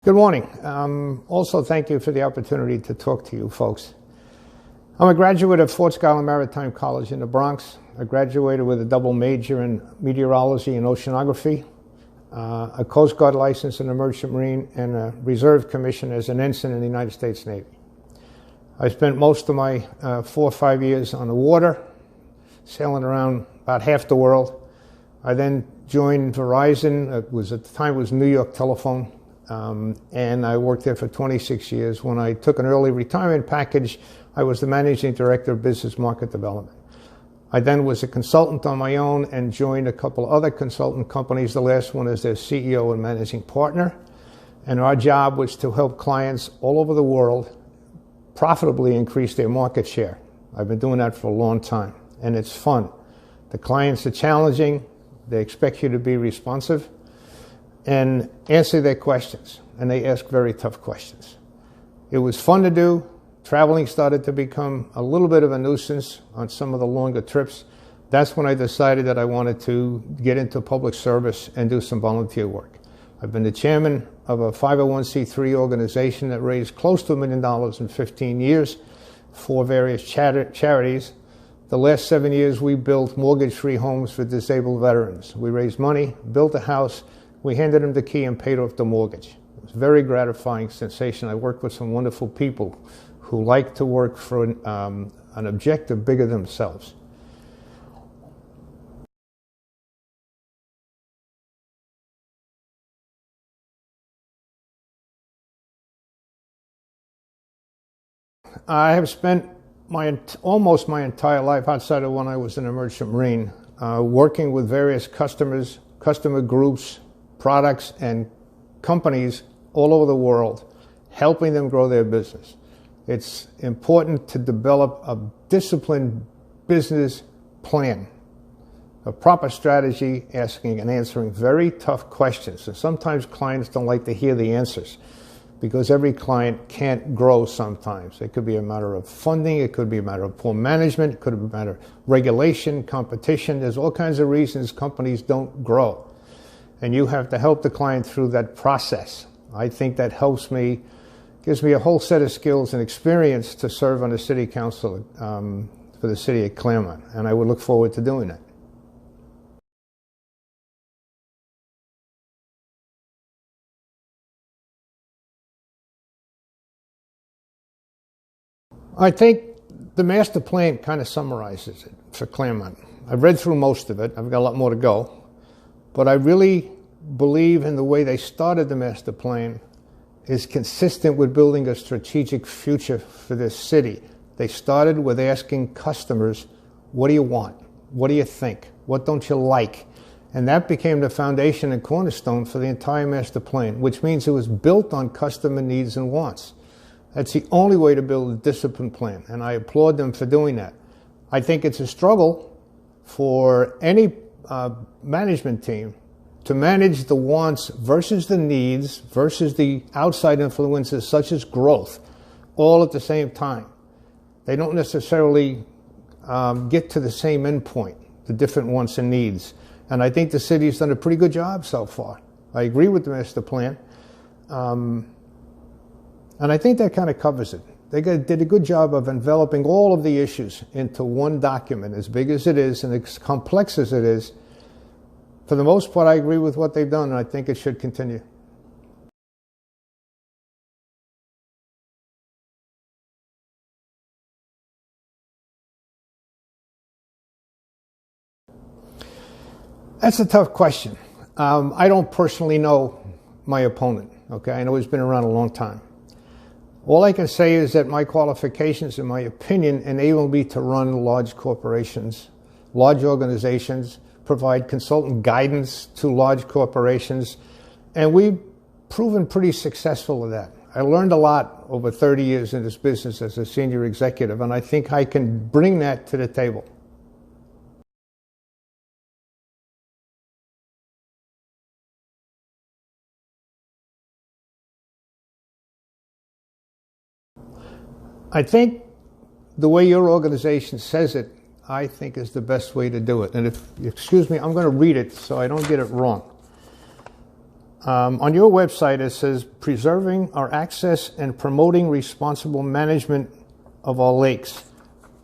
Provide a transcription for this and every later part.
Good morning. Also, thank you for the opportunity to talk to you folks. I'm a graduate of Fort Schuyler Maritime College in the Bronx. I graduated with a double major in meteorology and oceanography, a Coast Guard license in the Merchant Marine, and a reserve commission as an ensign in the United States Navy. I spent most of my 4 or 5 years on the water, sailing around about half the world. I then joined Verizon. At the time it was New York Telephone. And I worked there for 26 years. When I took an early retirement package, I was the managing director of business market development. I then was a consultant on my own and joined a couple other consultant companies. The last one is their CEO and managing partner. And our job was to help clients all over the world profitably increase their market share. I've been doing that for a long time, and it's fun. The clients are challenging. They expect you to be responsive and answer their questions, and they ask very tough questions. It was fun to do. Traveling started to become a little bit of a nuisance on some of the longer trips. That's when I decided that I wanted to get into public service and do some volunteer work. I've been the chairman of a 501c3 organization that raised close to $1 million in 15 years for various charities. The last 7 years, we built mortgage-free homes for disabled veterans. We raised money, built a house. We handed them the key and paid off the mortgage. It was a very gratifying sensation. I worked with some wonderful people who like to work for an objective bigger than themselves. I have spent almost my entire life outside of when I was in the Merchant Marine, working with various customers, customer groups, products and companies all over the world, helping them grow their business. It's important to develop a disciplined business plan, a proper strategy, asking and answering very tough questions. And sometimes clients don't like to hear the answers because every client can't grow sometimes. It could be a matter of funding, it could be a matter of poor management, it could be a matter of regulation, competition. There's all kinds of reasons companies don't grow. And you have to help the client through that process. I think that helps me, gives me a whole set of skills and experience to serve on the city council for the city of Clermont, and I would look forward to doing that. I think the master plan kind of summarizes it for Clermont. I've read through most of it. I've got a lot more to go. But I really believe in the way they started the master plan is consistent with building a strategic future for this city. They started with asking customers, what do you want? What do you think? What don't you like? And that became the foundation and cornerstone for the entire master plan, which means it was built on customer needs and wants. That's the only way to build a disciplined plan, and I applaud them for doing that. I think it's a struggle for any management team to manage the wants versus the needs versus the outside influences such as growth all at the same time. They don't necessarily get to the same endpoint, the different wants and needs. And I think the city's done a pretty good job so far. I agree with the master plan. And I think that kind of covers it. They did a good job of enveloping all of the issues into one document, as big as it is and as complex as it is. For the most part, I agree with what they've done, and I think it should continue. That's a tough question. I don't personally know my opponent, okay? I know he's been around a long time. All I can say is that my qualifications, in my opinion, enable me to run large corporations, large organizations, provide consultant guidance to large corporations, and we've proven pretty successful with that. I learned a lot over 30 years in this business as a senior executive, and I think I can bring that to the table. I think the way your organization says it, I think is the best way to do it. And if, excuse me, I'm going to read it so I don't get it wrong. On your website, it says preserving our access and promoting responsible management of our lakes.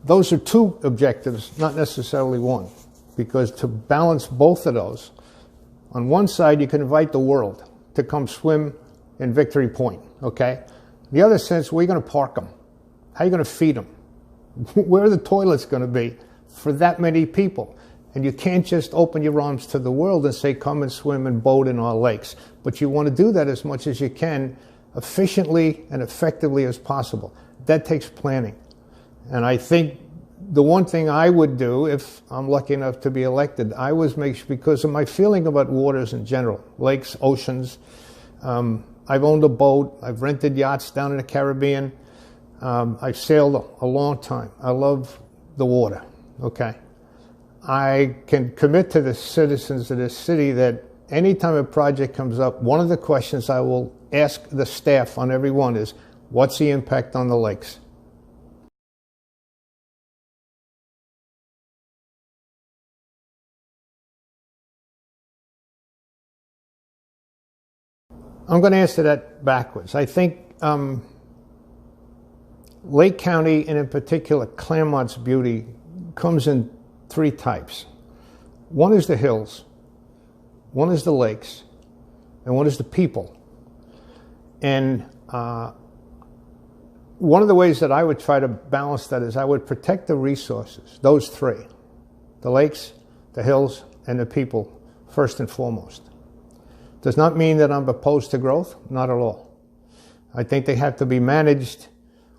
Those are two objectives, not necessarily one, because to balance both of those, on one side, you can invite the world to come swim in Victory Point, okay? The other sense, where are you going to park them? How are you going to feed them? Where are the toilets going to be for that many people? And you can't just open your arms to the world and say, come and swim and boat in our lakes. But you want to do that as much as you can, efficiently and effectively as possible. That takes planning. And I think the one thing I would do, if I'm lucky enough to be elected, I was make sure, because of my feeling about waters in general, lakes, oceans. I've owned a boat. I've rented yachts down in the Caribbean. I've sailed a long time. I love the water, okay? I can commit to the citizens of this city that anytime a project comes up, one of the questions I will ask the staff on every one is, what's the impact on the lakes? I'm going to answer that backwards. I think Lake County, and in particular Clermont's beauty, comes in three types. One is the hills, one is the lakes, and one is the people. And one of the ways that I would try to balance that is I would protect the resources, those three, the lakes, the hills, and the people, first and foremost. Does not mean that I'm opposed to growth, not at all. I think they have to be managed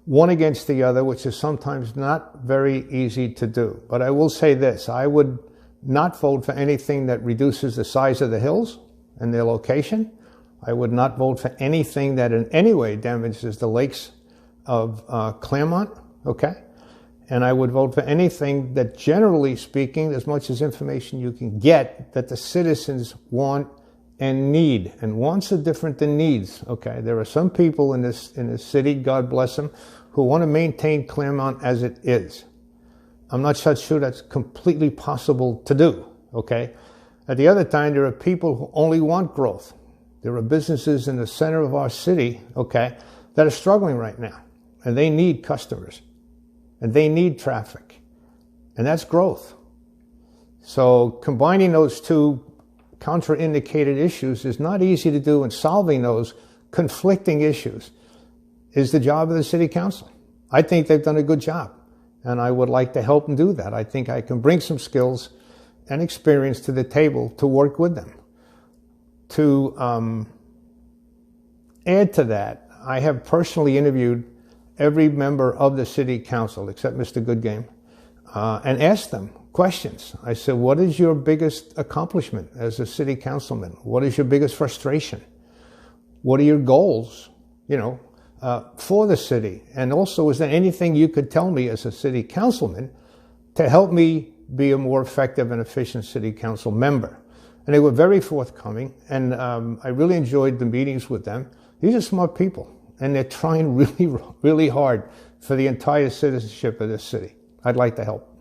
one against the other, which is sometimes not very easy to do. But I will say this, I would not vote for anything that reduces the size of the hills and their location. I would not vote for anything that in any way damages the lakes of Clermont, okay? And I would vote for anything that, generally speaking, as much as information you can get, that the citizens want and need. And wants are different than needs, okay? There are some people in this city, God bless them, who want to maintain Clermont as it is. I'm not so sure that's completely possible to do, okay? At the other time, there are people who only want growth. There are businesses in the center of our city, okay, that are struggling right now. And they need customers. And they need traffic. And that's growth. So combining those two contraindicated issues is not easy to do, and solving those conflicting issues is the job of the city council. I think they've done a good job, and I would like to help them do that. I think I can bring some skills and experience to the table to work with them. To add to that, I have personally interviewed every member of the city council, except Mr. Goodgame, and asked them questions. I said, what is your biggest accomplishment as a city councilman? What is your biggest frustration? What are your goals, for the city? And also, is there anything you could tell me as a city councilman to help me be a more effective and efficient city council member? And they were very forthcoming, and I really enjoyed the meetings with them. These are smart people, and they're trying really, really hard for the entire citizenship of this city. I'd like to help.